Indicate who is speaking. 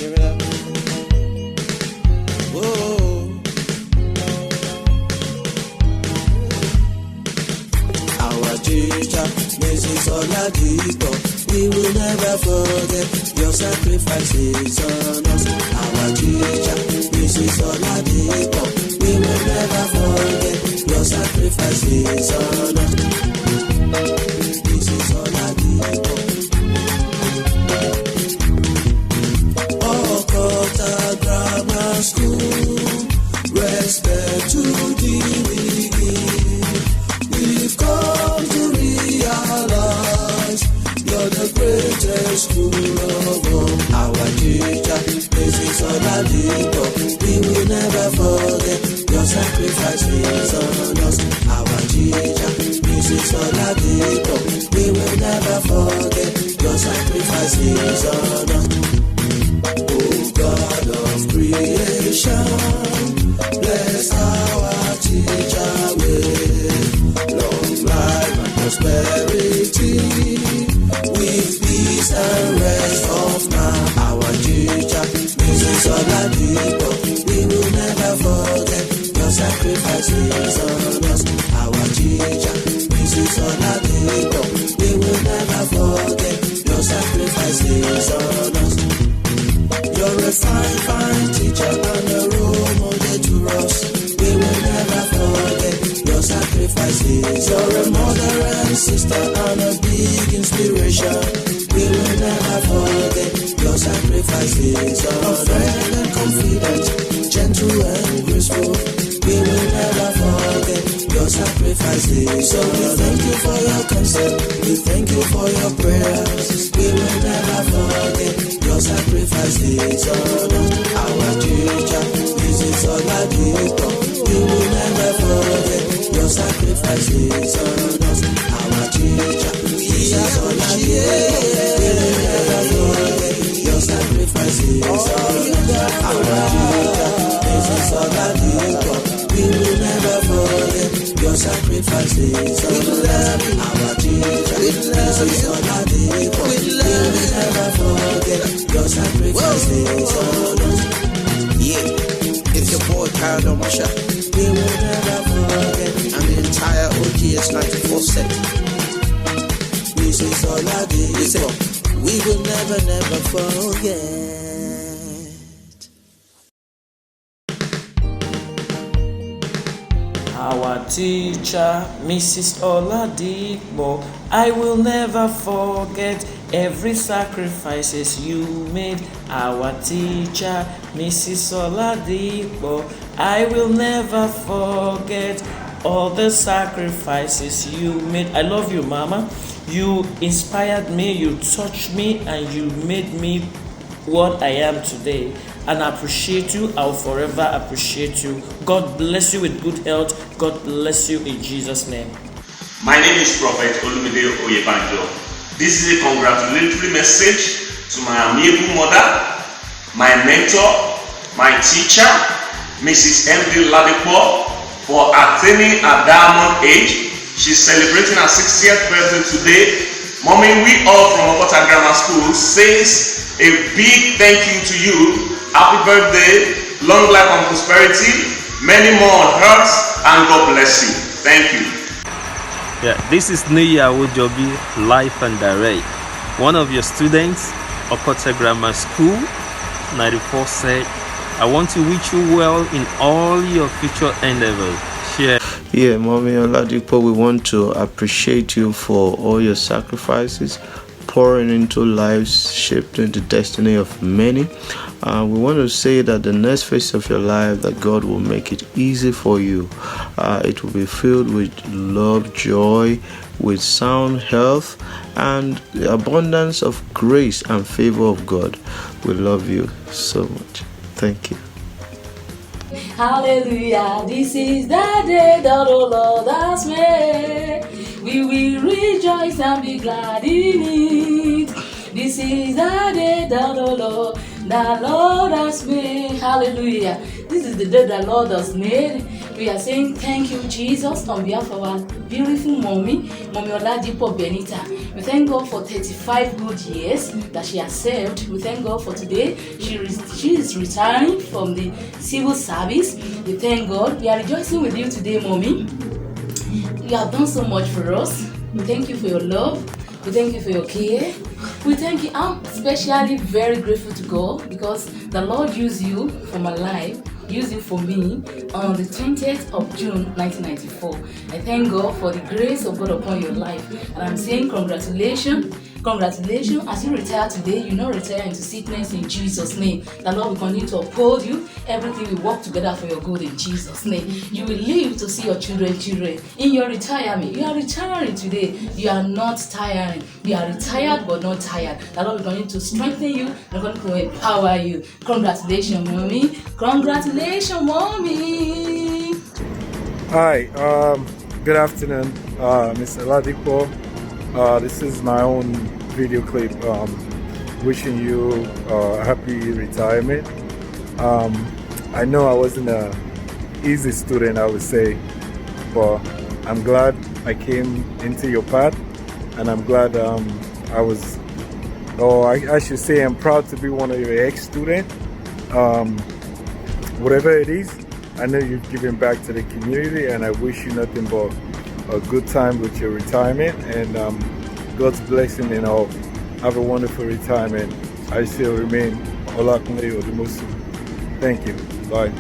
Speaker 1: Give it up. Whoa. Our teacher, Mrs. Oladipo, we will never forget your sacrifices on us. Our teacher, Mrs. Oladipo, we will never forget your sacrifices on us. Mrs. Oladipo. Okota Grammar School, respect to the beginning. We've come to realize you're the greatest school of all. Our teacher, Mrs. Oladipo, we will never forget your sacrifices on us. Our teacher, Mrs. Oladipo, we will never forget your sacrifices on us. Oh God of creation, bless our teacher with long life and prosperity, with peace and rest of mind. Our teacher, Mrs. Oladipo, we will never forget your sacrifices on us. Our teacher, Mrs. Oladipo, we will never forget your sacrifices on us. You're a fine teacher and a role model to us. We will never forget your sacrifices. You're a mother and sister and a big inspiration. We will never forget your sacrifices. You're a friend and confident, gentle and graceful. We will never forget your sacrifices. So we thank you for your concern. We thank you for your prayers. We will never forget your sacrifices on us. Our teacher, Mrs. Oladipo, we will never forget your sacrifices on us. Our teacher, Mrs. Oladipo, we will never forget your sacrifices on us. Our teacher, Mrs. Oladipo, we will never forget your sacrifices on us. Our teacher, Mrs. Oladipo, we will never forget your sacrifices on us. Yeah, it's your boy Kyle Masha. We will never forget. And the entire OGS 94/7. Mrs. Oladipo, we will never forget.
Speaker 2: Our teacher, Mrs. Oladipo, I will never forget every sacrifices you made. Our teacher, Mrs. Oladipo, I will never forget all the sacrifices you made. I love you, Mama. You inspired me, you touched me, and you made me what I am today. And I appreciate you. I'll forever appreciate you. God bless you with good health. God bless you in Jesus' name.
Speaker 3: My name is Prophet Olumide Oyebanjo. This is a congratulatory message to my amiable mother, my mentor, my teacher, Mrs. M.D. Ladipo, for attaining a diamond age. She's celebrating her 60th birthday today. Mommy, we all from Okota Grammar School says a big thank you to you. Happy birthday, long life and prosperity, many more hearts, and God bless you. Thank you.
Speaker 4: Yeah, this is Niya Wojobi, Life and Direct. One of your students, Okota Grammar School, 94 said, I want to wish you well in all your future endeavors. Share.
Speaker 1: Yeah, Mommy Oladipo, we want to appreciate you for all your sacrifices, pouring into lives, shaping the destiny of many. We want to say that the next phase of your life, that God will make it easy for you. It will be filled with love, joy, with sound health, and the abundance of grace and favor of God. We love you so much. Thank you.
Speaker 5: Hallelujah, this is the day that the Lord has made. We will rejoice and be glad in it. This is the day that the Lord has made. Hallelujah. This is the day the Lord has made. We We are saying thank you, Jesus, on behalf of our beautiful mommy Oladipo Benita. We thank God for 35 good years that she has served. We thank God for today. She is retiring from the civil service. We thank God. We are rejoicing with you today, mommy. You have done so much for us. We thank you for your love. We thank you for your care. We thank you. I'm especially very grateful to God because the Lord used you for my life, used you for me on the 20th of June 1994. I thank God for the grace of God upon your life. And I'm saying congratulations. Congratulations, as you retire today, you not retire into sickness in Jesus' name. The Lord will continue to uphold you. Everything will work together for your good in Jesus' name. You will live to see your children. In your retirement, you are retiring today. You are not tiring. You are retired but not tired. The Lord will continue to strengthen you and continue to empower you. Congratulations, mommy. Congratulations, mommy.
Speaker 6: Hi, good afternoon, Mr. Oladipo. This is my own video clip wishing you a happy retirement. I know I wasn't an easy student, I would say, but I'm glad I came into your path, and I'm glad I should say I'm proud to be one of your ex-students. Whatever it is, I know you've given back to the community, and I wish you nothing but a good time with your retirement, and God's blessing and all. Have a wonderful retirement. I still remain Olakunle Odumosu. Thank you. Bye.